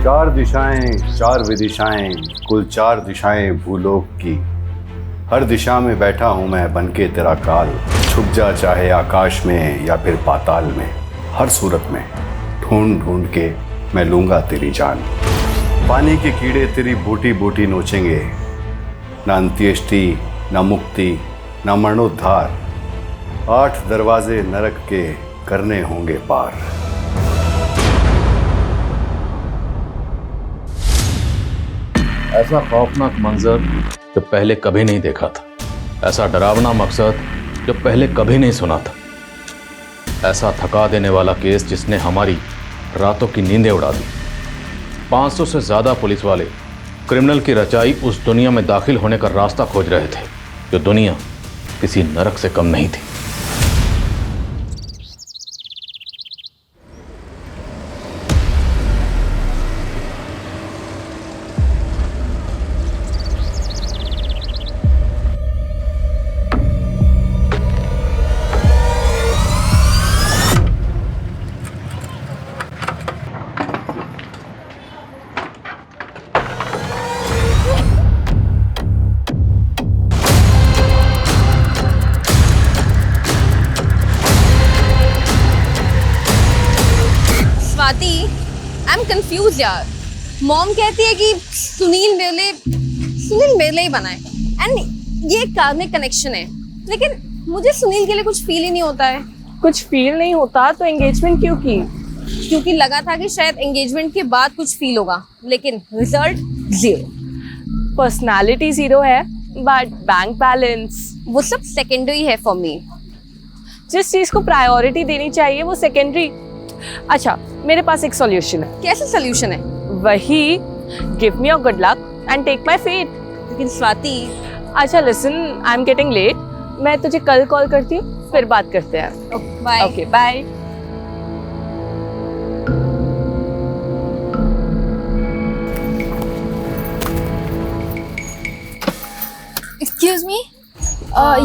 चार दिशाएं, चार विदिशाएं, कुल चार दिशाएं भूलोक की। हर दिशा में बैठा हूं मैं बनके तेरा काल। छुप जा चाहे आकाश में या फिर पाताल में, हर सूरत में ढूंढ ढूंढ के मैं लूंगा तेरी जान। पानी के कीड़े तेरी बूटी बूटी नोचेंगे, ना अंत्येष्टि, ना मुक्ति, ना मरणोद्धार। 8 दरवाजे नरक के करने होंगे पार। ऐसा खौफनाक मंजर जो पहले कभी नहीं देखा था, ऐसा डरावना मकसद जो पहले कभी नहीं सुना था, ऐसा थका देने वाला केस जिसने हमारी रातों की नींदें उड़ा दी। 500 से ज्यादा पुलिस वाले क्रिमिनल की रचाई उस दुनिया में दाखिल होने का रास्ता खोज रहे थे, जो दुनिया किसी नरक से कम नहीं थी। आई एम कंफ्यूज यार। मॉम कहती है कि सुनील मेरे लिए ही बना है एंड ये कार्मिक कनेक्शन है, लेकिन मुझे सुनील के लिए कुछ फील ही नहीं होता है। कुछ फील नहीं होता तो एंगेजमेंट क्यों की? क्योंकि लगा था कि शायद एंगेजमेंट के बाद कुछ फील होगा, लेकिन रिजल्ट 0। पर्सनालिटी 0 है बट बैंक बैलेंस वो सब सेकेंडरी है फॉर मी। जिस चीज को प्रायोरिटी देनी चाहिए वो सेकेंडरी। अच्छा, मेरे पास एक सॉल्यूशन है। कैसा सॉल्यूशन है? वही, give me your good luck and take my fate. लेकिन स्वाति। अच्छा listen, I am getting late, मैं तुझे कल कॉल करती हूँ, फिर बात करते हैं। Bye. Okay bye. Excuse me,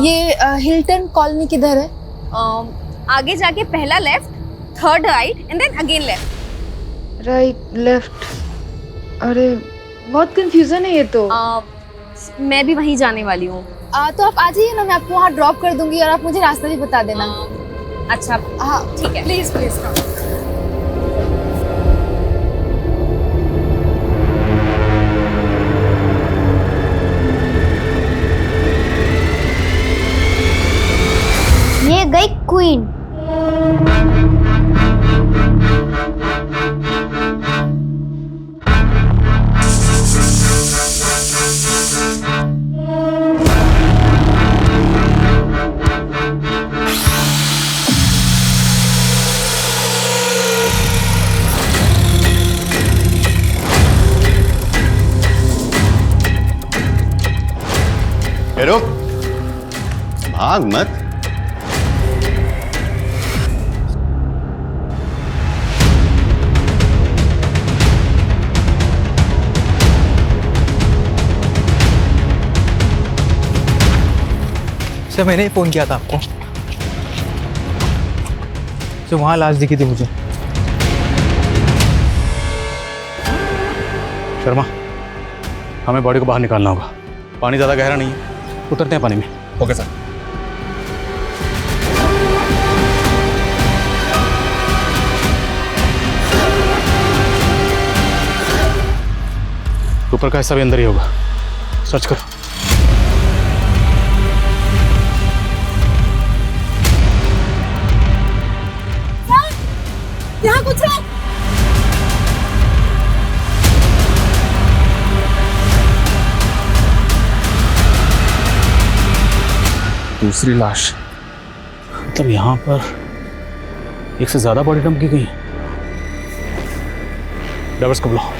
ये हिल्टन कॉलोनी किधर है? आगे जाके पहला left, third right and then again left. Right left. अरे बहुत कंफ्यूजन है ये तो। मैं भी वहीं जाने वाली हूँ। तो आप आ जाइए ना, मैं आपको वहाँ ड्रॉप कर दूंगी और आप मुझे रास्ता भी बता देना। अच्छा हाँ ठीक है, प्लीज प्लीज। ये गई क्वीन। रुक, भाग मत। सर मैंने ही फ़ोन किया था आपको। तो वहाँ लाश दिखी थी मुझे। शर्मा, हमें बॉडी को बाहर निकालना होगा। पानी ज़्यादा गहरा नहीं है, उतरते हैं पानी में। Okay sir. ऊपर का हिस्सा भी अंदर ही होगा, सर्च करो। यहाँ कुछ है। दूसरी लाश, मतलब यहाँ पर एक से ज्यादा बॉडी डंप की गई है। ड्राइवर्स को बुलाओ,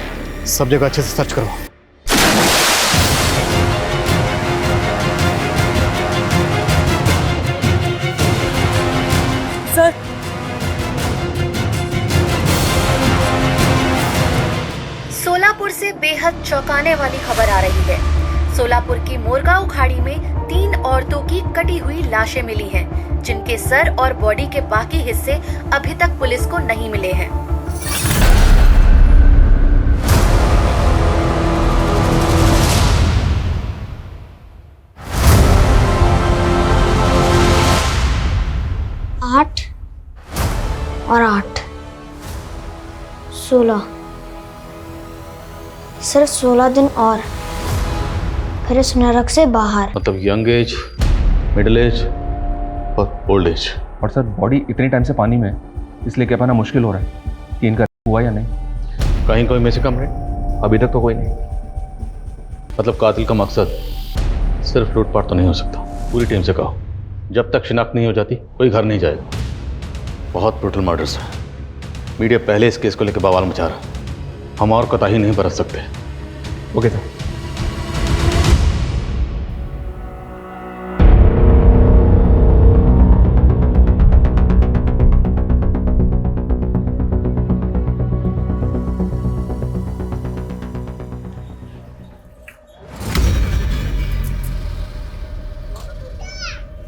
सब जगह अच्छे से सर्च करो। सर सोलापुर से बेहद चौंकाने वाली खबर आ रही है। सोलापुर की मोरगांव खाड़ी में 3 औरतों की कटी हुई लाशें मिली हैं, जिनके सर और बॉडी के बाकी हिस्से अभी तक पुलिस को नहीं मिले हैं। 8 और 8 16 सिर्फ 16 दिन और फिर इस नरक से बाहर। मतलब यंग एज, मिडिल एज और ओल्ड एज। और सर बॉडी इतने टाइम से पानी में है, इसलिए कह पाना मुश्किल हो रहा है कि इनका हुआ या नहीं। कहीं कोई मिसिंग कंप्लेंट? अभी तक तो कोई नहीं। मतलब कातिल का मकसद सिर्फ लूटपाट तो नहीं हो सकता। पूरी टीम से कहो, जब तक शिनाख्त नहीं हो जाती कोई घर नहीं जाएगा। बहुत ब्रूटल मर्डर्स है। मीडिया पहले इस केस को लेकर बवाल मचा रहा है। हम और कोताही नहीं बरत सकते। Okay sir.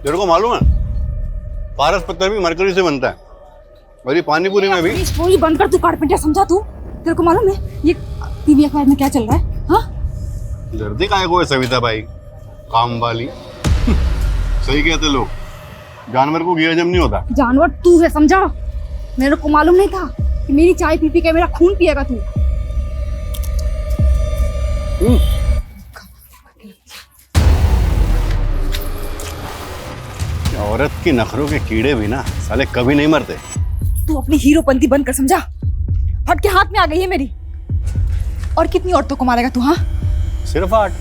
तेरे को मालूम है पारस पत्थर भी मरकरी से बनता है, और ये पानी पूरी में भी। पूरी बंद कर, तू कारपेंटर समझा तू। तेरे को मालूम है ये टीवी अखबार में क्या चल रहा है? हाँ, डरते काहे को है सविता भाई, काम वाली। सही कहते लोग, जानवर को घी हजम नहीं होता। जानवर तू है, समझा? मेरे को मालूम नहीं था कि मेरी चाय पी पी के मेरा खून पिएगा तू। औरत की नखरों के कीड़े भी ना साले कभी नहीं मरते। तू अपनी हीरोपंती बंद कर, समझा? फट के हाथ में आ गई है मेरी। और कितनी औरतों को मारेगा तू? हाँ, सिर्फ 8,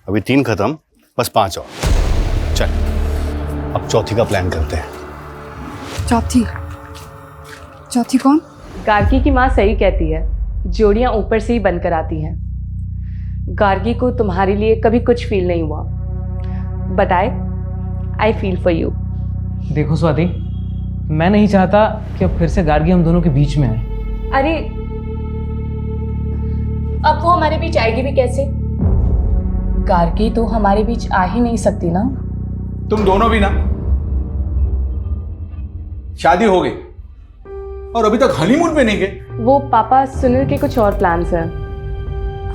अभी 3 खत्म, बस 5 और। चल अब चौथी का प्लान करते हैं। चौथी कौन? गार्गी की माँ सही कहती है, जोड़ियाँ ऊपर से ही बनकर आती हैं। गार्गी को तुम्हारे लिए कभी कुछ फील नहीं हुआ, बताए आई फील फॉर यू। देखो स्वाति, मैं नहीं चाहता कि अब फिर से गार्गी हम दोनों के बीच में आए। अरे अब वो हमारे बीच आएगी भी कैसे? गार्गी तो हमारे बीच आ ही नहीं सकती ना। तुम दोनों भी ना, शादी हो गई और अभी तक हनीमून पे नहीं गए। वो पापा सुनील के कुछ और प्लान्स हैं।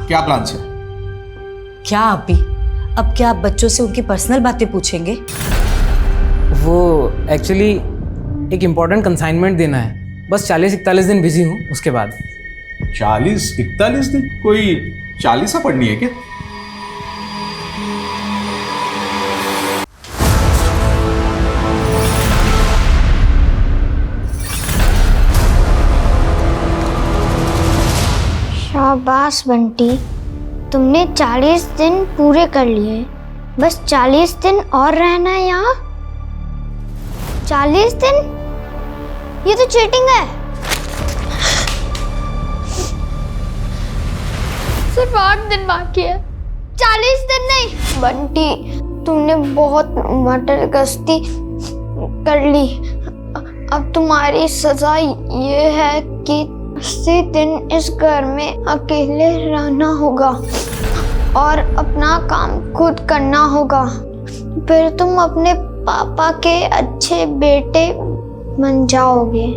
क्या प्लान्स है? क्या आप भी अब क्या आप बच्चों से उनकी पर्सनल बातें पूछेंगे? वो एक्चुअली एक इम्पोर्टेंट कंसाइनमेंट देना है, बस 40-41 दिन बिजी हूँ, उसके बाद। 40-41 दिन? कोई 40 पढ़नी है क्या? शाबाश बंटी, तुमने 40 दिन पूरे कर लिए। बस 40 दिन और रहना है यहाँ। 40 दिन? ये तो चीटिंग है। सिर्फ 8 दिन बाकी है, 40 दिन नहीं। बंटी, तुमने बहुत मटर गश्ती कर ली। अब तुम्हारी सजा ये है कि 80 दिन इस घर में अकेले रहना होगा और अपना काम खुद करना होगा। फिर तुम अपने पापा के अच्छे बेटे बन जाओगे।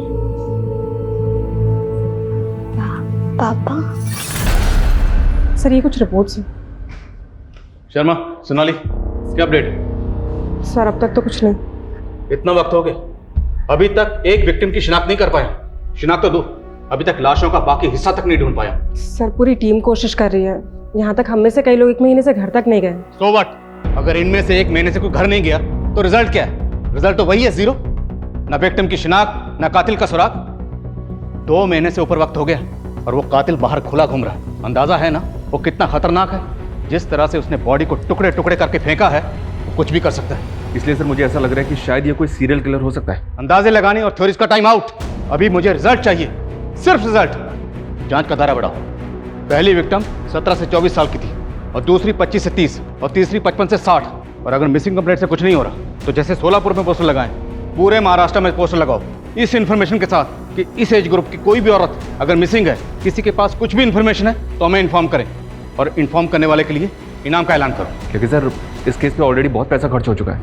पापा। सर ये कुछ रिपोर्ट्स हैं। शर्मा, सोनाली, क्या अपडेट? सर अब तक तो कुछ नहीं। इतना वक्त हो गया, अभी तक एक विक्टिम की शिनाख्त नहीं कर पाया। शिनाख्त तो दो, अभी तक लाशों का बाकी हिस्सा तक नहीं ढूंढ पाया। सर पूरी टीम कोशिश कर रही है, यहाँ तक हम में से कई लोग 1 महीने से घर तक नहीं गए। So what? अगर इनमें से 1 महीने से कोई घर नहीं गया तो रिजल्ट क्या है? रिजल्ट तो वही है, 0। ना विक्टिम की शिनाख्त, ना कातिल का सुराग। 2 महीने से ऊपर वक्त हो गया और वो कातिल बाहर खुला घूम रहा है। अंदाजा है ना वो कितना खतरनाक है? जिस तरह से उसने बॉडी को टुकड़े टुकड़े करके फेंका है, वो कुछ भी कर सकता है। इसलिए सर मुझे ऐसा लग रहा है कि शायद ये कोई सीरियल किलर हो सकता है। अंदाजे लगाने और थ्योरीज का टाइम आउट। अभी मुझे रिजल्ट चाहिए, सिर्फ रिजल्ट। जांच का दायरा बढ़ाओ। पहली विक्टिम 17 से 24 साल की थी और दूसरी 25 से 30 और तीसरी 55 से 60। और अगर मिसिंग कंप्लेंट से कुछ नहीं हो रहा तो जैसे सोलापुर में पोस्टर लगाएं, पूरे महाराष्ट्र में पोस्टर लगाओ इस इन्फॉर्मेशन के साथ कि इस एज ग्रुप की कोई भी औरत अगर मिसिंग है, किसी के पास कुछ भी इन्फॉर्मेशन है तो हमें इन्फॉर्म करें और इन्फॉर्म करने वाले के लिए इनाम का ऐलान करो। लेकिन सर इस केस पे ऑलरेडी बहुत पैसा खर्च हो चुका है,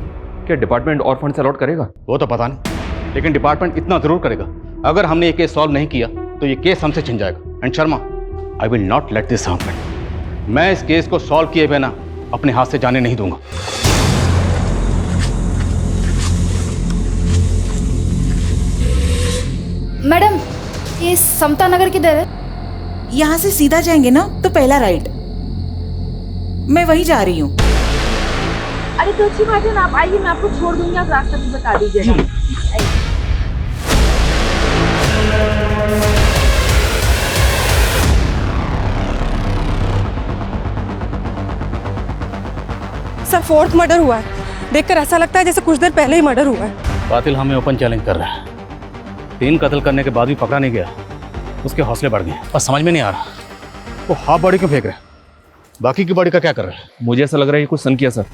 क्या डिपार्टमेंट और फंड अलॉट करेगा? वो तो पता नहीं, लेकिन डिपार्टमेंट इतना जरूर करेगा। अगर हमने ये केस सॉल्व नहीं किया तो ये केस हमसे छिन जाएगा। And Sharma, I will not let this happen. मैं इस केस को सॉल्व किए बिना अपने हाथ से जाने नहीं दूंगा। ये समता नगर किधर है? यहाँ से सीधा जाएंगे ना तो पहला राइट, मैं वहीं जा रही हूँ। अरे तो अच्छी बात है ना, आप आइए, मैं आपको छोड़ दूंगी, आप रास्ता भी बता दीजिएगा। सर 4th मर्डर हुआ है, देखकर ऐसा लगता है जैसे कुछ देर पहले ही मर्डर हुआ है। कातिल हमें ओपन चैलेंज कर रहा है। 3 कत्ल करने के बाद भी पकड़ा नहीं गया, उसके हौसले बढ़ गए। और समझ में नहीं आ रहा वो हाफ बॉडी क्यों फेंक रहे हैं, बाकी की बॉडी का क्या कर रहे हैं? मुझे ऐसा लग रहा है ये कुछ सन किया सर,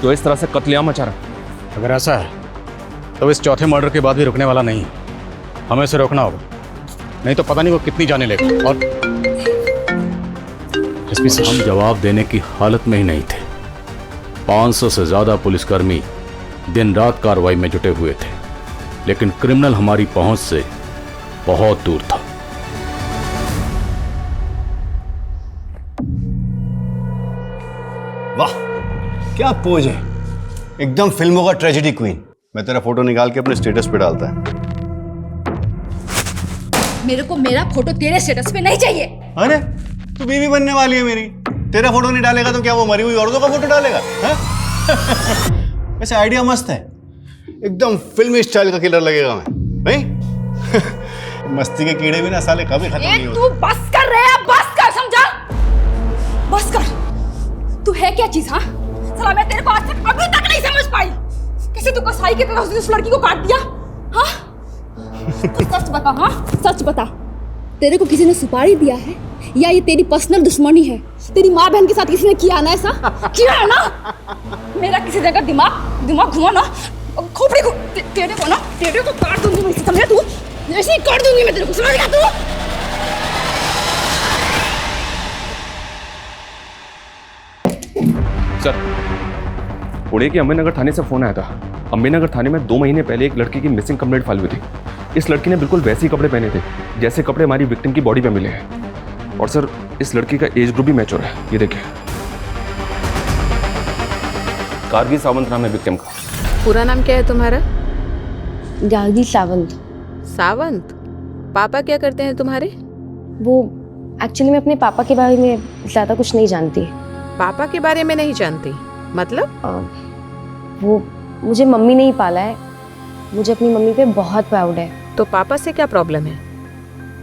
तो इस तरह से कत्लेआम मचा रहा है। अगर ऐसा है तो इस चौथे मर्डर के बाद भी रुकने वाला नहीं, हमें इसे रोकना होगा, नहीं तो पता नहीं वो कितनी जाने लेगा। और एसपी साहब, हम जवाब देने की हालत में ही नहीं थे। 500 से ज्यादा पुलिसकर्मी दिन रात कार्रवाई में जुटे हुए थे, लेकिन क्रिमिनल हमारी पहुंच से बहुत दूर था। वाह क्या पोज है, एकदम फिल्मों का ट्रेजेडी क्वीन। मैं तेरा फोटो निकाल के अपने स्टेटस पे डालता है। मेरे को मेरा फोटो तेरे स्टेटस पे नहीं चाहिए। अरे तू बीवी बनने वाली है मेरी, तेरा फोटो नहीं डालेगा तो क्या वो मरी हुई औरतों का फोटो डालेगा? वैसे आइडिया मस्त है, एकदम फिल्मी स्टाइल का किलर लगेगा मैं, नहीं? मस्ती के कीड़े भी ना साले कभी खत्म नहीं होते। तू बस कर रहे हैं, बस कर, समझा? बस कर। तू है क्या चीज? हाँ साला, मैं तेरे को आज तक अभी तक नहीं समझ पाई। कैसे तू कसाई की तरह उस लड़की को काट दिया? हाँ तू सच बता, हाँ सच बता, तेरे को किसी ने सुपारी दिया है या ये तेरी पर्सनल दुश्मनी है? तेरी माँ बहन के साथ किसी ने किया ना ऐसा? किया है ना? मेरा किसी जगह दिमाग घुमा ना, खोपड़ी को तेरे को काट दूंगी मैं, समझा तू? ऐसे ही काट दूंगी मैं तेरे को, समझ गया तू? सर, पुणे के अम्बेनगर थाने से फोन आया था। अम्बेनगर थाने में 2 महीने पहले एक लड़की की मिसिंग कंप्लेंट फाइल हुई थी। इस लड़की ने बिल्कुल वैसे ही कपड़े पहने थे जैसे कपड़े हमारी विक्टिम की बॉडी पे मिले हैं। और सर, इस लड़की का एज ग्रुप भी मैच हो रहा है, ये देखिए। गार्गी सावंत नाम है विक्टिम का। पूरा नाम क्या है तुम्हारा? गार्गी सावंत। सावंत? पापा क्या करते हैं तुम्हारे? वो एक्चुअली मैं अपने पापा के बारे में ज़्यादा कुछ नहीं जानती। पापा के बारे में नहीं जानती मतलब? वो मुझे मम्मी ने ही पाला है, मुझे अपनी मम्मी पे बहुत प्राउड है। तो पापा से क्या प्रॉब्लम है?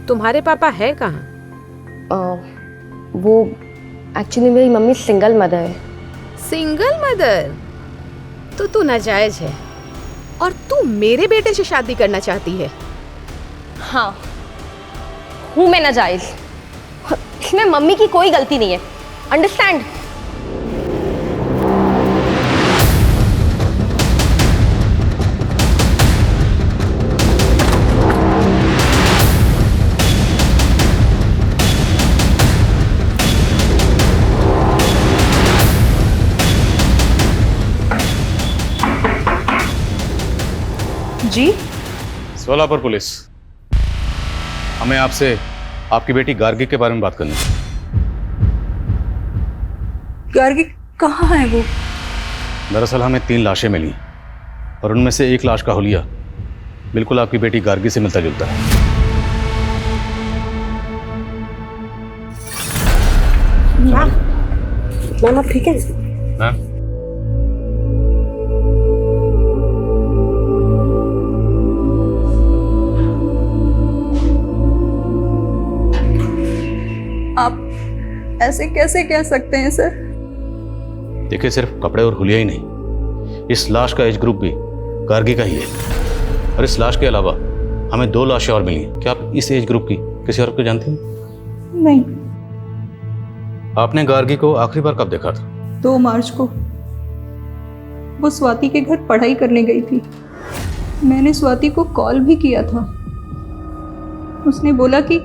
तुम्हारे पापा है कहाँ? वो एक्चुअली मेरी मम्मी सिंगल मदर है। Single mother? तो तू नाजायज है और तू मेरे बेटे से शादी करना चाहती है? हाँ हूँ मैं नाजायज, इसमें मम्मी की कोई गलती नहीं है, अंडरस्टैंड? जी सोलापुर पुलिस, हमें आपसे आपकी बेटी गार्गी के बारे में बात करनी है। गार्गी कहाँ है वो? दरअसल हमें 3 लाशें मिली और उनमें से एक लाश का हुलिया बिल्कुल आपकी बेटी गार्गी से मिलता जुलता है। मैम आप ठीक है? मैम, आप ऐसे कैसे कह सकते हैं सर? देखिए, सिर्फ कपड़े और हुलिया ही नहीं, इस लाश का एज ग्रुप भी गार्गी का ही है। और इस लाश के अलावा हमें 2 लाशें और मिली हैं। क्या आप इस एज ग्रुप की किसी और को जानती हैं? नहीं। आपने गार्गी को आखिरी बार कब देखा था? 2 मार्च को। वो स्वाति के घर पढ़ाई करने गई थी। मैंने स्वाति को कॉल भी किया था। उसने बोला कि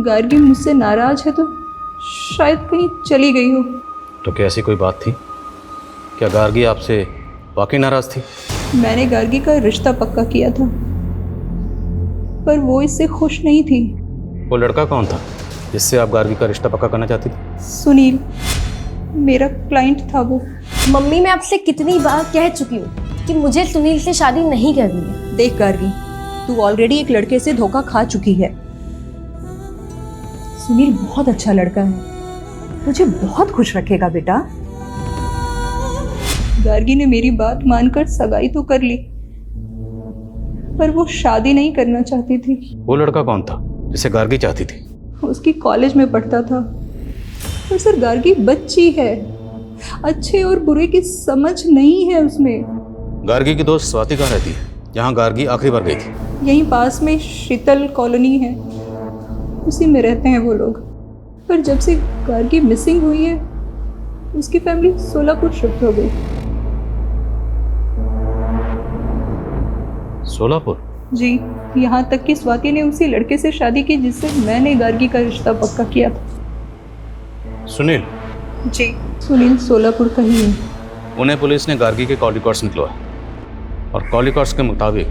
गार्गी मुझसे नाराज है तो शायद कहीं चली गई हो। तो क्या ऐसी कोई बात थी? क्या गार्गी आपसे वाकई नाराज थी? मैंने गार्गी का रिश्ता पक्का किया था पर वो इससे खुश नहीं थी। वो लड़का कौन था जिससे आप गार्गी का रिश्ता पक्का करना चाहती थी? सुनील, मेरा क्लाइंट था वो। मम्मी, मैं आपसे कितनी बार कह चुकी हूँ कि मुझे सुनील से शादी नहीं करनी है। देख गार्गी, तू ऑलरेडी एक लड़के से धोखा खा चुकी है सुनील बहुत अच्छा लड़का है, मुझे बहुत खुश रखेगा बेटा। गार्गी ने मेरी बात मानकर सगाई तो कर ली, पर वो शादी नहीं करना चाहती थी। वो लड़का कौन था जिसे गार्गी चाहती थी? उसकी कॉलेज में पढ़ता था। पर सर गार्गी बच्ची है, अच्छे और बुरे की समझ नहीं है उसमें। गार्गी की दोस्त स्वाति कहाँ रहती है, जहाँ गार्गी आखिरी बार गई थी? यहीं पास में शीतल कॉलोनी है, उसी में रहते हैं वो लोग। पर जब से गार्गी मिसिंग हुई है, उसकी फैमिली सोलापुर शिफ्ट हो गई। सोलापुर? जी, यहाँ तक कि स्वाति ने उसी लड़के से शादी की जिससे मैंने गार्गी का रिश्ता पक्का किया था। सुनील? जी, सुनील सोलापुर का ही है। उन्हें पुलिस ने गार्गी के कॉल रिकॉर्ड्स निकलवाए और कॉल रिकॉर्ड्स के मुताबिक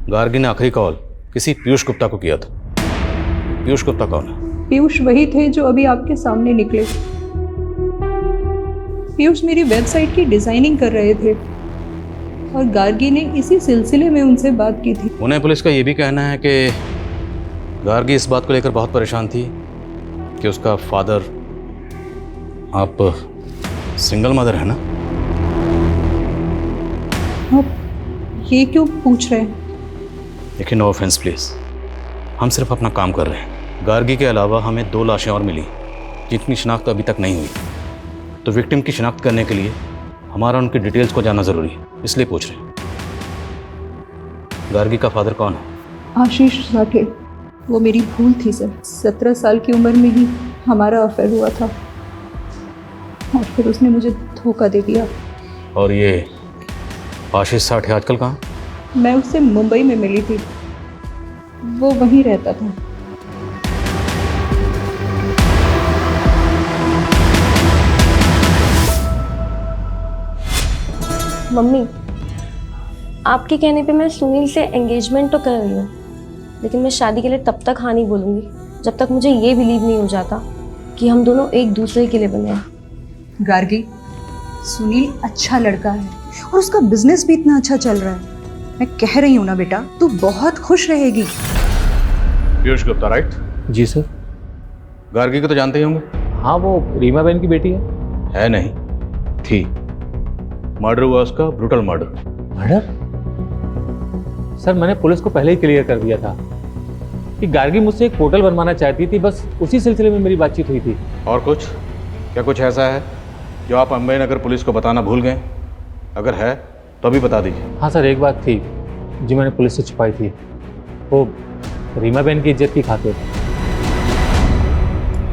गार्गी ने आखिरी कॉल किसी पीयूष गुप्ता को किया था। पीयूष गुप्ता कौन है? पीयूष वही थे जो अभी आपके सामने निकले। पीयूष मेरी वेबसाइट की डिजाइनिंग कर रहे थे और गार्गी ने इसी सिलसिले में उनसे बात की थी। उन्हें पुलिस का ये भी कहना है कि गार्गी इस बात को लेकर बहुत परेशान थी कि उसका फादर, आप सिंगल मदर है ना? आप ये क्यों पूछ रहे हैं? देखिए, नो ऑफेंस प्लीज, हम सिर्फ अपना काम कर रहे हैं। गार्गी के अलावा हमें 2 लाशें और मिली जिनकी शिनाख्त अभी तक नहीं हुई, तो विक्टिम की शिनाख्त करने के लिए हमारा उनकी डिटेल्स को जानना ज़रूरी है, इसलिए पूछ रहे हैं। गार्गी का फादर कौन है? आशीष साठे। वो मेरी भूल थी सर, 17 साल की उम्र में ही हमारा अफेयर हुआ था और फिर उसने मुझे धोखा दे दिया। और ये आशीष साठे आजकल कहाँ? मैं उससे मुंबई में मिली थी, वो वहीं रहता था। मम्मी, आपके कहने पे मैं सुनील से एंगेजमेंट तो कर रही हूँ, लेकिन मैं शादी के लिए तब तक हाँ नहीं बोलूँगी जब तक मुझे ये बिलीव नहीं हो जाता कि हम दोनों एक दूसरे के लिए बने हैं। गार्गी, सुनील अच्छा लड़का है और उसका बिजनेस भी इतना अच्छा चल रहा है। मैं कह रही हूँ ना बेटा, तू बहुत खुश रहेगी। पीयूष गुप्ता, राइट? जी सर। गार्गी को तो जानते ही होंगे। हाँ, वो रीमा बहन की बेटी है। है नहीं, थी। मर्डर हुआ उसका, ब्रूटल मर्डर। मर्डर? सर, मैंने पुलिस को पहले ही क्लियर कर दिया था कि गार्गी मुझसे एक पोर्टल बनवाना चाहती थी, बस उसी सिलसिले में मेरी बातचीत हुई थी। और कुछ? क्या कुछ ऐसा है जो आप अम्बे नगर पुलिस को बताना भूल गए? अगर है तो अभी बता दीजिए। हाँ सर, एक बात थी जो मैंने पुलिस से छुपाई थी, वो रीमा बहन की इज्जत की खातिर।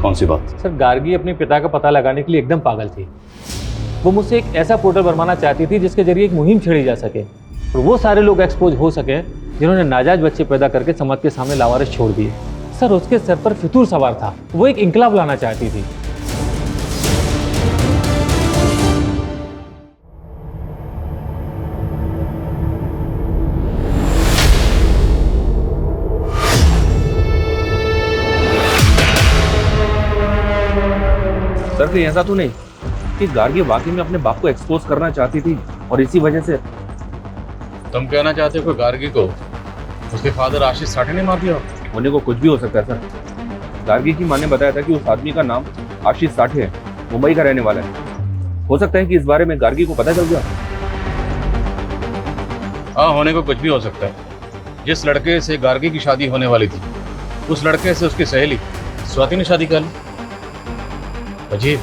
कौन सी बात? सर, गार्गी अपने पिता का पता लगाने के लिए एकदम पागल थी। वो मुझसे एक ऐसा पोर्टल बनवाना चाहती थी जिसके जरिए एक मुहिम छेड़ी जा सके और वो सारे लोग एक्सपोज हो सके जिन्होंने नाजायज बच्चे पैदा करके समाज के सामने लावारिस छोड़ दिए। सर, उसके सर पर फितूर सवार था, वो एक इंकलाब लाना चाहती थी। सर, कहीं ऐसा तो नहीं कि गार्गी वाकई में अपने बाप को एक्सपोज करना चाहती थी और इसी वजह से? तुम कहना चाहते हो कि गार्गी को उसके फादर आशीष साठे ने मार दिया? होने को कुछ भी हो सकता है सर। गार्गी की माँ ने बताया था कि उस आदमी का नाम आशीष साठे है, मुंबई का रहने वाला है। हो सकता है कि इस बारे में गार्गी को पता चल गया। हाँ, होने को कुछ भी हो सकता है। जिस लड़के से गार्गी की शादी होने वाली थी, उस लड़के से उसकी सहेली स्वाति ने शादी कर ली। अजीब।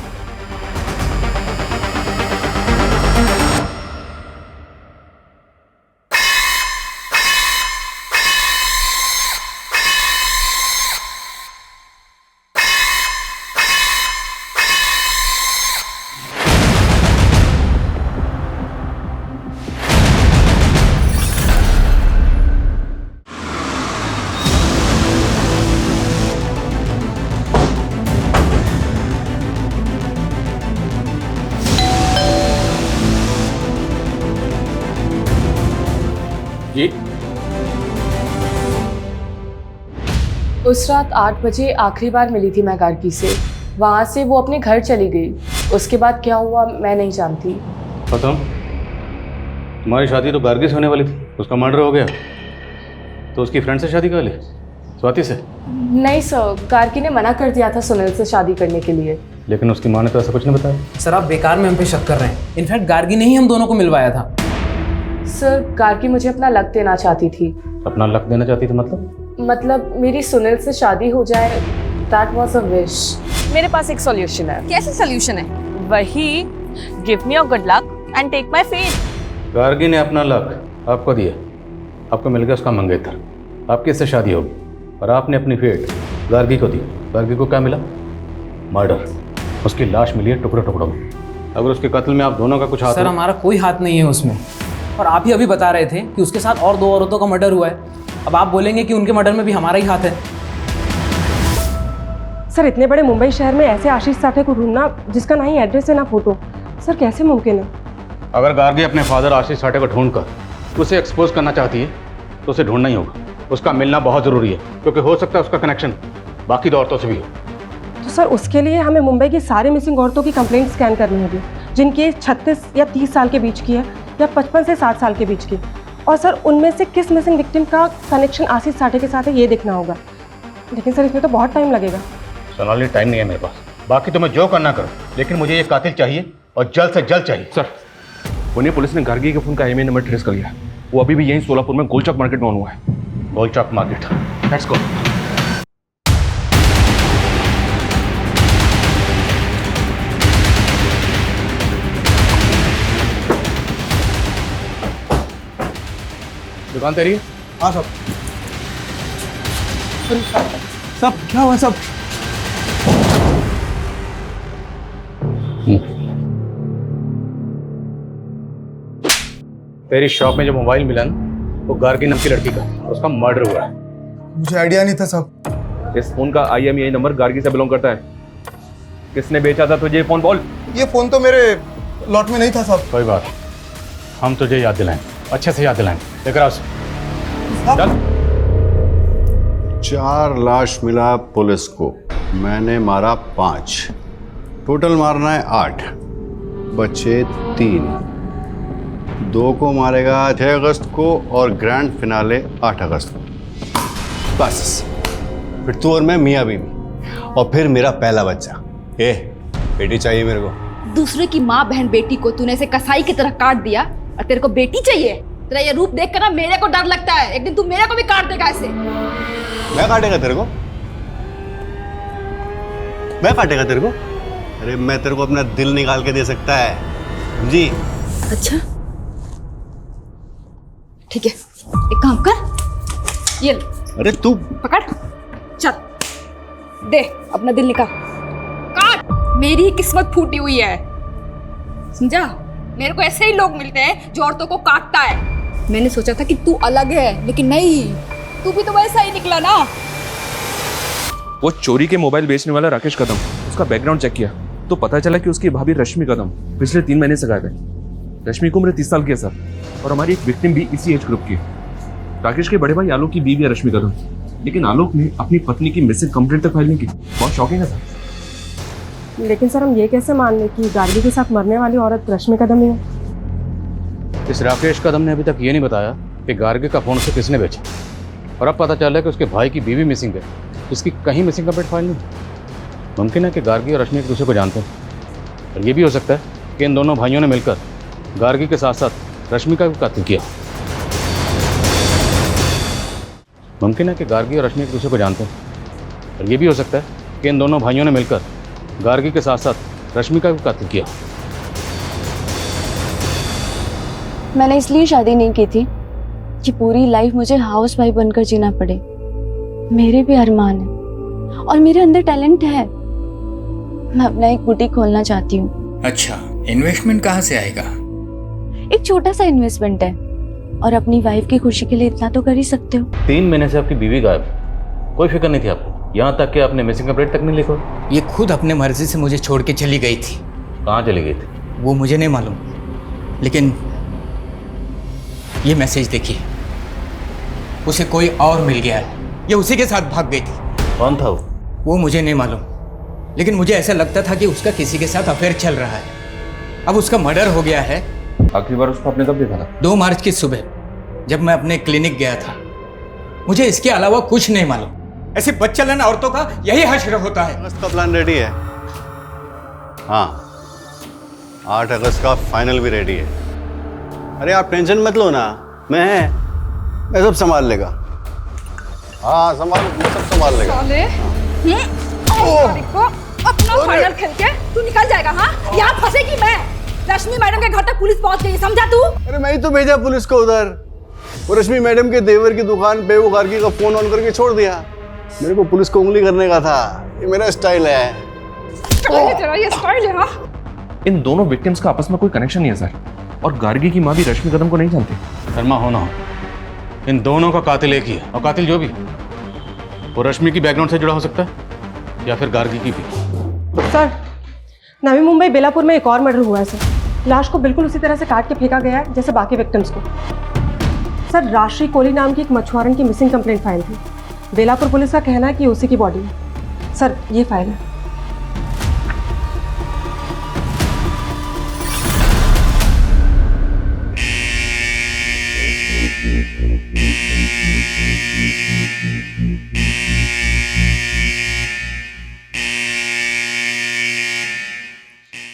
जी, उस रात 8 बजे आखिरी बार मिली थी मैं गार्गी से। वहाँ से वो अपने घर चली गई। उसके बाद क्या हुआ मैं नहीं जानती। खत्म? तुम्हारी शादी तो गार्गी से होने वाली थी, उसका मर्डर हो गया तो उसकी फ्रेंड से शादी कर ली? स्वाति से? नहीं सर, गार्गी ने मना कर दिया था सुनील से शादी करने के लिए। लेकिन उसकी माँ ने तो ऐसा कुछ नहीं बताया। सर आप बेकार में हम पे शक कर रहे हैं। इनफैक्ट गार्गी ने ही हम दोनों को मिलवाया था। सर गार्गी मुझे अपना लक देना चाहती थी। अपना लक देना चाहती थी मतलब मेरी सुनील से शादी हो जाए, दैट वाज अ विश। मेरे पास एक सॉल्यूशन है। कैसे सॉल्यूशन है? वही, give me your good luck and take my faith. Gargi ने अपना लक आपको दिया, आपको मिल गया उसका मंगेतर, आपकी इससे शादी होगी, और आपने अपनी फेट गार्गी को दी। गार्गी को क्या मिला? मर्डर। उसकी लाश मिली है टुकड़ों टुकड़ों में। अगर उसके कत्ल में आप दोनों का कुछ हाथ सर हमारा कोई हाथ नहीं है उसमें, और आप ही अभी बता रहे थे कि उसके साथ और 2 औरतों का मर्डर हुआ है। अब आप बोलेंगे कि उनके मर्डर में भी हमारा ही हाथ है। सर इतने बड़े मुंबई शहर में ऐसे आशीष साठे को ढूंढना जिसका ना ही एड्रेस है ना फोटो, सर कैसे मुमकिन है? अगर गार्गी अपने फादर आशीष साठे को ढूंढकर उसे एक्सपोज करना चाहती है तो उसे ढूंढना ही होगा। उसका मिलना बहुत ज़रूरी है, क्योंकि हो सकता है उसका कनेक्शन बाकी 2 औरतों से भी हो। तो सर उसके लिए हमें मुंबई की सारी मिसिंग औरतों की कंप्लेंट स्कैन करनी होगी, जिनकी एज 36 या 30 साल के बीच की है, या 55 से 60 साल के बीच की। और सर उनमें से किस मिसिंग विक्टिम का कनेक्शन आशीष साठे के साथ है ये देखना होगा। लेकिन सर इसमें तो बहुत टाइम लगेगा। सोनाली टाइम नहीं है मेरे पास, बाकी तुम्हें जो करना करो, लेकिन मुझे ये कातिल चाहिए और जल्द से जल्द चाहिए। सर पुणे पुलिस ने गार्गी के फोन का IMEI नंबर ट्रेस कर लिया। वो अभी भी यहीं सोलापुर में गोलचौक मार्केट में ऑन हुआ है। गोलचौक मार्केट, लेट्स गो। दुकान तेरी? हाँ सब। सब क्या हुआ सब? तेरी शॉप में जो मोबाइल मिला ना, वो गार्गी नाम की लड़की का, और उसका मर्डर हुआ है। मुझे आइडिया नहीं था सब। इस फोन का IMEI नंबर गार्गी से बिलोंग करता है। किसने बेचा था तुझे ये फोन? बोल। ये फोन तो मेरे लॉट में नहीं था सब। कोई बात, हम तुझे याद दिलाएं, अच्छे से याद दिलाएं। लेकर आओ। चल। 4 लाश मिला पुलिस को, मैंने मारा 5, टोटल मारना है 8, बचे 3। 2 को मारेगा 6 अगस्त को और ग्रैंड फिनाले 8 अगस्त को। बस फिर तू और मैं मियाँ बीवी, और फिर मेरा पहला बच्चा। बेटी चाहिए मेरे को। दूसरे की माँ बहन बेटी को तूने ऐसे कसाई की तरह काट दिया, और तेरे को बेटी चाहिए? तेरा ये रूप देख कर ना मेरे को डर लगता है, एक दिन तू मेरे को भी काट देगा ऐसे। मैं काटेगा तेरे को? मैं काटेगा तेरे को? अरे मैं तेरे को अपना दिल निकाल के दे सकता है, समझी? अच्छा ठीक है, एक काम कर, ये ले। अरे तू पकड़, चल दे अपना दिल निकाल, काट। मेरी ही किस्मत फूटी हुई है, समझा? मेरे को ऐसे ही लोग मिलते हैं जो औरतों को काटता है। मैंने सोचा था कि तू अलग है, लेकिन नहीं, तू भी तो वैसा ही निकला ना। वो चोरी के मोबाइल बेचने वाला राकेश कदम, उसका बैकग्राउंड चेक किया तो पता चला कि उसकी भाभी रश्मि कदम पिछले 3 महीने से गायब है। रश्मि की उम्र 30 साल की है सर, और हमारी एक विक्टिम भी इसी एज ग्रुप की है। राकेश के बड़े भाई आलोक की बीवी है रश्मि कदम, लेकिन आलोक ने अपनी पत्नी की मिसिंग कंप्लेंट तक फाइल नहीं की। बहुत शॉकिंग है सर। लेकिन सर हम ये कैसे मान लें कि गार्गी के साथ मरने वाली औरत रश्मि कदम ही है? इस राकेश कदम ने अभी तक ये नहीं बताया कि गार्गी का फोन उसे किसने बेचा, और अब पता चला कि उसके भाई की बीवी मिसिंग है, इसकी कहीं मिसिंग कंप्लेंट फाइल नहीं। मुमकिन है कि गार्गी और रश्मि एक दूसरे को जानते हैं, और ये भी हो सकता है कि इन दोनों भाइयों ने मिलकर गार्गी के साथ साथ रश्मि का भी कत्ल किया। मुमकिन है कि गार्गी और रश्मि एक दूसरे को जानते हैं, और ये भी हो सकता है कि इन दोनों भाइयों ने मिलकर गार्गी के साथ साथ रश्मि का भी कत्ल किया। मैंने इसलिए शादी नहीं की थी कि पूरी लाइफ मुझे हाउस वाइफ बनकर जीना पड़े। मेरे भी अरमान है और मेरे अंदर टैलेंट है। मैं अपना एक बुटीक खोलना चाहती हूँ। अच्छा, इन्वेस्टमेंट कहाँ से आएगा? एक छोटा सा इन्वेस्टमेंट है, और अपनी वाइफ की खुशी के लिए इतना तो कर ही सकते हो। 3 महीने से आपकी बीवी गायब, कोई फिक्र नहीं थी आपको, यहाँ तक कि आपने मिसिंग कंप्लेंट तक नहीं लिखा। ये खुद अपने मर्जी से मुझे छोड़ के चली गई थी। कहाँ चली गई थी वो मुझे नहीं मालूम, लेकिन ये मैसेज देखिए, उसे कोई और मिल गया है, ये उसी के साथ भाग गई थी। कौन था वो मुझे नहीं मालूम, लेकिन मुझे ऐसा लगता था कि उसका किसी के साथ अफेयर चल रहा है। अब उसका मर्डर हो गया है। आखिरी बार उसको आपने कब देखा था? 2 मार्च की सुबह, जब मैं अपने क्लिनिक गया था। मुझे इसके अलावा कुछ नहीं मालूम। ऐसी बदचलन औरतों का यही हश्र होता है। अगस्त का प्लान रेडी है। हाँ, 8 अगस्त का फाइनल भी रेडी है। अरे आप टेंशन मत लो ना, मैं सब संभाल लेगा। हाँ मैं सब संभाल लेगा। साले, 8 तारीख को अपना फाइनल खेल के तू निकल जाएगा। हाँ, यहाँ फंसेगी मैं। रश्मि मैडम के घर तक पुलिस पहुंच गई, समझा तू? अरे मैं ही तो भेजा पुलिस को उधर। वो रश्मि मैडम के देवर की दुकान पे वो गार्गी का फोन ऑन करके छोड़ दिया। मेरे को पुलिस को उंगली करने का था, ये मेरा स्टाइल है। तेरा ये स्टाइल है? हाँ, इन दोनों विक्टिम्स का आपस में कोई कनेक्शन नहीं है सर, और गार्गी की माँ भी रश्मि कदम को नहीं जानती। शर्मा हो ना हो, इन दोनों का कातिल एक ही है, और कातिल जो भी वो रश्मि की बैकग्राउंड से जुड़ा हो सकता है या फिर गार्गी की भी। सर, नवी मुंबई बेलापुर में एक और मर्डर हुआ है सर। लाश को बिल्कुल उसी तरह से काट के फेंका गया है जैसे बाकी विक्टिम्स को। सर, राशि कोहली नाम की एक मछुआरन की मिसिंग कंप्लेंट फाइल थी। बेलापुर पुलिस का कहना है कि उसी की बॉडी है। सर, ये फाइल है।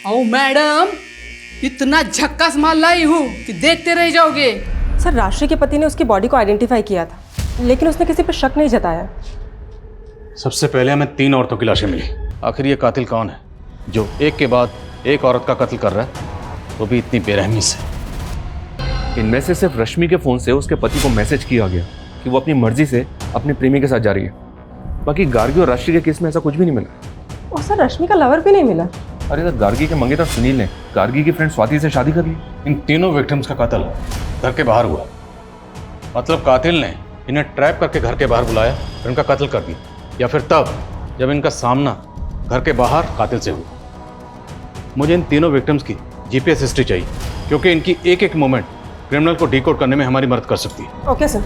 ओ मैडम, इतना झक्कास माल लाई हूँ कि देखते रह जाओगे। सर, राशि के पति ने उसकी बॉडी को आइडेंटिफाई किया था, लेकिन उसने किसी पर शक नहीं जताया। सबसे पहले हमें 3 औरतों की लाशें मिली। आखिर ये कातिल कौन है जो एक के बाद एक औरत का कत्ल कर रहा है, वो भी इतनी बेरहमी से? इनमें से सिर्फ रश्मि के फोन से उसके पति को मैसेज किया गया कि वो अपनी मर्जी से अपने प्रेमी के साथ जा रही है। बाकी गार्गी और राशि के केस में ऐसा कुछ भी नहीं मिला। और सर, रश्मि का लवर भी नहीं मिला। अरे सर, गार्गी के मंगेतर सुनील ने गार्गी की फ्रेंड स्वाति से शादी कर ली। इन तीनों विक्टिम्स का कत्ल घर के बाहर हुआ। मतलब कातिल ने इन्हें ट्रैप करके घर के बाहर बुलाया और इनका कत्ल कर दिया, या फिर तब जब इनका सामना घर के बाहर कातिल से हुआ। मुझे इन तीनों विक्टिम्स की जीपीएस हिस्ट्री चाहिए, क्योंकि इनकी एक एक मोमेंट क्रिमिनल को डिकोड करने में हमारी मदद कर सकती है। Okay sir.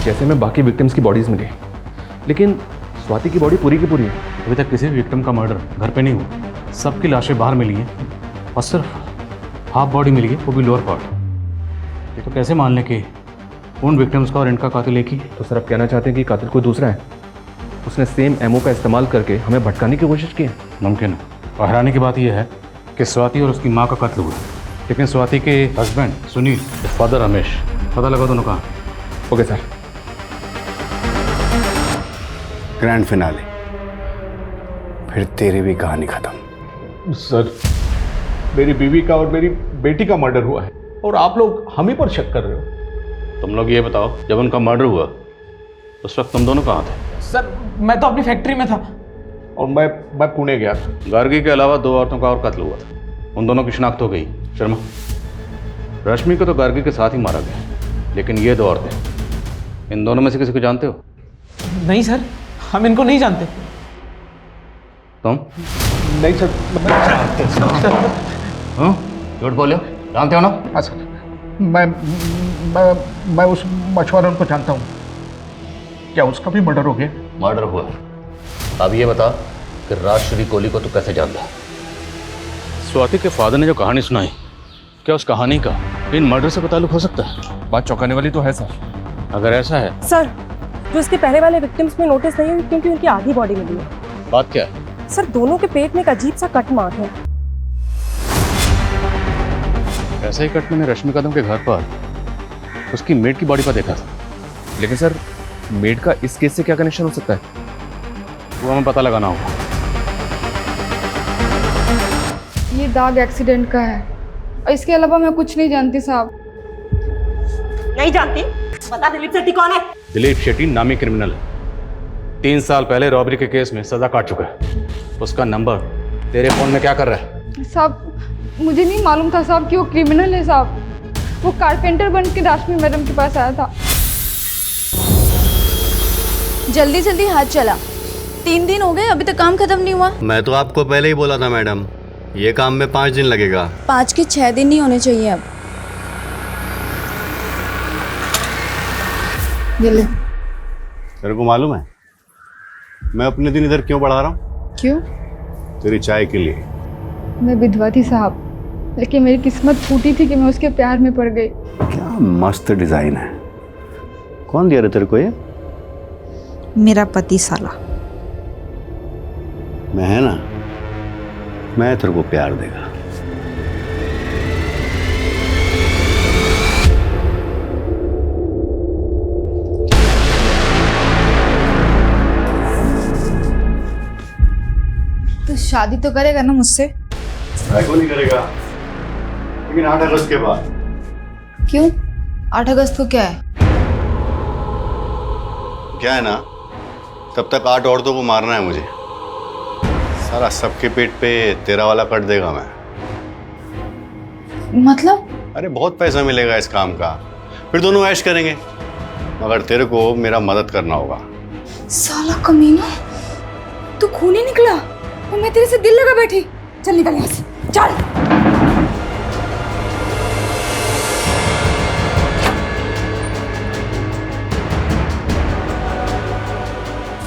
जैसे में बाकी विक्टिम्स की बॉडीज मिली, लेकिन स्वाति की बॉडी पूरी की पूरी है। अभी तक किसी भी विक्टिम का मर्डर घर पे नहीं हुआ। सबकी लाशें बाहर मिली हैं और सिर्फ हाफ बॉडी मिली है, वो भी लोअर पार्ट। ये तो कैसे मान लें कि उन विक्टिम्स का और इनका कातिल एक ही? तो सर, आप कहना चाहते हैं कि कातिल कोई दूसरा है? उसने सेम एमओ का इस्तेमाल करके हमें भटकाने की कोशिश की है? मुमकिन है। और हैरानी की बात यह है कि स्वाति और उसकी माँ का कत्ल हुआ, लेकिन स्वाति के हस्बैंड सुनील, फादर रमेश, पता लगा दोनों कहाँ? Okay sir. ग्रैंड फिनाले, फिर तेरी भी कहानी खत्म। सर, मेरी बीवी का और मेरी बेटी का मर्डर हुआ है और आप लोग हम ही पर शक कर रहे हो। तुम लोग ये बताओ, जब उनका मर्डर हुआ उस वक्त तुम दोनों कहाँ थे? सर, मैं तो अपनी फैक्ट्री में था। और मैं पुणे गया था। गार्गी के अलावा 2 औरतों का और कत्ल हुआ था, उन दोनों की शिनाख्त हो गई। शर्मा, रश्मि को तो गार्गी के साथ ही मारा गया, लेकिन ये 2 औरतें, इन दोनों में से किसी को जानते हो? नहीं सर, हम इनको नहीं जानते। तुम? नहीं सर, झूठ बोले, जानते हो ना? हाँ सर, मैं उस मछुआरन को जानता हूँ। क्या उसका भी मर्डर हो गया? मर्डर हुआ। अब ये बता कि राजश्री कोहली को तू कैसे जानता है? स्वाति के फादर ने जो कहानी सुनाई, क्या उस कहानी का इन मर्डर से कोई ताल्लुक हो सकता है? बात चौंकाने वाली तो है सर। अगर ऐसा है सर, जो इसके पहले वाले विक्टिम्स में नोटिस नहीं हुई क्योंकि उनकी आधी बॉडी मिली है। बात क्या है? सर, दोनों के पेट में एक अजीब सा कट मार्क है। ऐसा ही कट मैंने रश्मि कदम के घर पर उसकी मेड की बॉडी पर देखा था। लेकिन सर, मेड का इस केस से क्या कनेक्शन हो सकता है? वो हमें पता लगाना होगा। ये दाग एक्सीडेंट का है और इसके अलावा मैं कुछ नहीं जानती साहब। नहीं जानती? बता, दिलीप शेट्टी कौन है? दिलीप शेट्टी नामी क्रिमिनल है। 3 साल पहले रॉबरी के केस में सजा काट चुका है। उसका नंबर तेरे फोन में क्या कर रहा है? साहब, मुझे नहीं मालूम था साहब कि वो क्रिमिनल है साहब। वो कारपेंटर बन के रश्मि मैडम के पास आया था। जल्दी जल्दी हाथ चला। 3 दिन हो गए, अभी तक काम खत्म नहीं हुआ। मैं तो आपको पहले ही बोला था मैडम, ये काम में 5 दिन लगेगा। 5 के 6 दिन नहीं होने चाहिए अब। ये ले। तेरे को मालूम है मैं अपने दिन इधर क्यों बढ़ा रहा हूँ? क्यों? तेरी चाय के लिए। मैं विधवा थी साहब, लेकिन मेरी किस्मत फूटी थी कि मैं उसके प्यार में पड़ गई। क्या मस्त डिजाइन है। कौन दिया रे तेरे को ये? मेरा पति साला। मैं है ना, मैं तेरे को प्यार देगा। तो शादी तो करेगा ना मुझसे? क्यों नहीं करेगा, लेकिन 8 अगस्त के बाद। क्यों? 8 अगस्त को क्या है? क्या है ना, तब तक 8 औरतों को मारना है मुझे। सारा सबके पेट पे तेरा वाला कट देगा मैं। मतलब? अरे बहुत पैसा मिलेगा इस काम का, फिर दोनों ऐश करेंगे, मगर तेरे को मेरा मदद करना होगा। साला कमीना, तू खूनी निकला और मैं तेरे से दिल लगा बैठी। चल निकल यहाँ से, चल।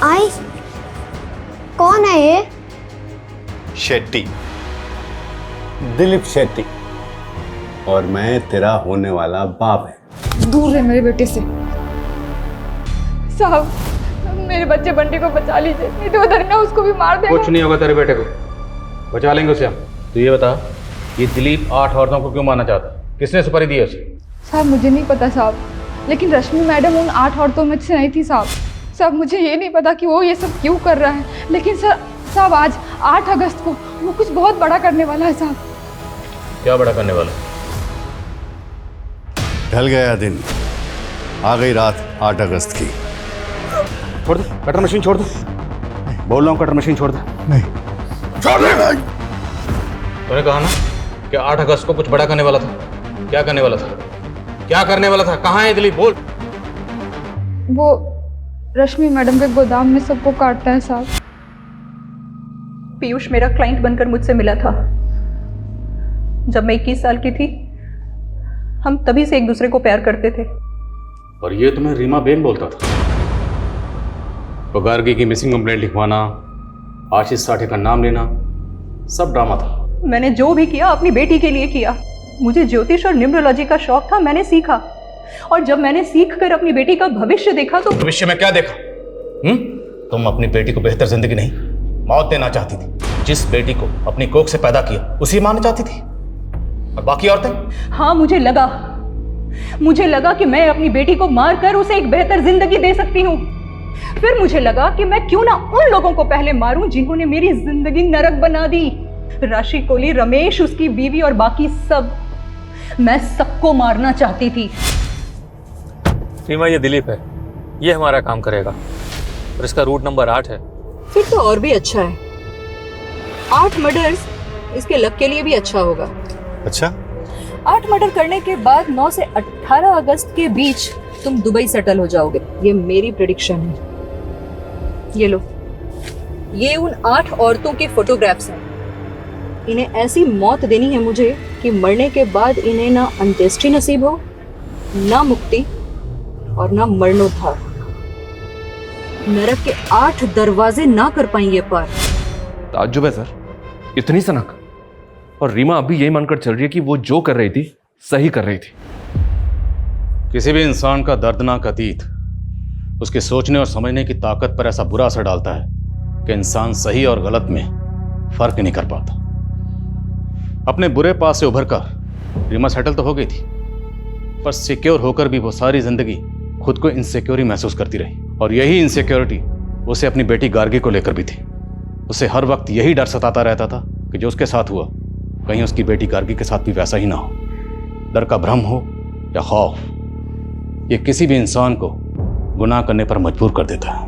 आई, कौन है ये? शेट्टी, दिलीप शेट्टी, और मैं तेरा होने वाला बाप है। दूर रहे मेरे बेटे से। साहब, मेरे बच्चे बंटी को बचा लीजिए, नहीं तो उधर ना उसको भी मार देगा। कुछ नहीं होगा तेरे बेटे को, बचा लेंगे उसे हम। तो ये बता, ये दिलीप 8 औरतों को क्यों मारना चाहता है? किसने सुपारी दी है उसे? साहब मुझे नहीं पता साहब, लेकिन रश्मि मैडम उन 8 औरतों में से नहीं थी साहब। साहब मुझे ये नहीं पता कि वो ये सब क्यों कर रहा है, लेकिन साहब आज 8 अगस्त को वो कुछ बहुत बड़ा करने वाला है साहब। क्या बड़ा करने वाला? ढल गया दिन, आ गई रात 8 अगस्त की। छोड़ दे कटर मशीन, छोड़ दे। बोल रहा हूँ कटर मशीन छोड़ दे। नहीं छोड़ दे। तूने कहा ना कि 8 अगस्त को कुछ बड़ा करने वाला था। क्या करने वाला था? क्या करने वाला था? कहाँ है दिलीप? बोल। वो रश्मि मैडम के गोदाम में सबको काटता है साहब। पीयूष मेरा क्लाइंट बनकर मुझसे मिला था जब मैं 21 साल की थी। हम तभी से एक दूसरे को प्यार करते थे। और ये तुम्हें रीमा बेन बोलता था? तो गार्गी की मिसिंग कंप्लेंट लिखवाना, आशीष साठे का नाम लेना, सब ड्रामा था। मैंने जो भी किया अपनी बेटी के लिए किया। मुझे ज्योतिष और न्यूमरोलॉजी का शौक था, मैंने सीखा। और जब मैंने सीख कर अपनी बेटी का भविष्य देखा तो भविष्य में क्या देखा? तुम अपनी बेटी को बेहतर जिंदगी नहीं, मौत देना चाहती थी। जिस बेटी को अपनी कोख से पैदा किया उसी मारना चाहती थी, और बाकी औरतें? हाँ, मुझे लगा कि मैं अपनी बेटी को मारकर उसे एक बेहतर जिंदगी दे सकती हूँ। फिर मुझे लगा कि मैं क्यों ना उन लोगों को पहले मारूं जिन्होंने मेरी जिंदगी नरक बना दी। राशि कोहली, रमेश, उसकी बीवी और बाकी सब। मैं सबको मारना चाहती थी। रीमा, ये दिलीप है, ये हमारा काम करेगा और इसका रूट नंबर 8 है। फिर तो और भी अच्छा है। 8 मर्डर्स इसके लक के लिए भी अच्छा होगा। अच्छा, 8 मर्डर करने के बाद 9 से 18 अगस्त के बीच तुम दुबई सेटल हो जाओगे, ये मेरी प्रेडिक्शन है। ये लो, ये उन 8 औरतों के फोटोग्राफ्स हैं। इन्हें ऐसी मौत देनी है मुझे कि मरने के बाद इन्हें ना अंत्येष्टि नसीब हो, ना मुक्ति और ना मरणोद्धार। नरक के 8 दरवाजे ना कर पाएंगे पार। ताज्जुब है सर, इतनी सनक। और रीमा अभी यही मानकर चल रही है कि वो जो कर रही थी सही कर रही थी। किसी भी इंसान का दर्दनाक अतीत उसके सोचने और समझने की ताकत पर ऐसा बुरा असर डालता है कि इंसान सही और गलत में फर्क नहीं कर पाता। अपने बुरे पास से उभर कर रीमा सेटल तो हो गई थी, पर सिक्योर होकर भी वो सारी जिंदगी खुद को इनसिक्योर महसूस करती रही। और यही इनसिक्योरिटी उसे अपनी बेटी गार्गी को लेकर भी थी। उसे हर वक्त यही डर सताता रहता था कि जो उसके साथ हुआ कहीं उसकी बेटी गार्गी के साथ भी वैसा ही ना हो। डर का भ्रम हो या खौफ, ये किसी भी इंसान को गुनाह करने पर मजबूर कर देता है।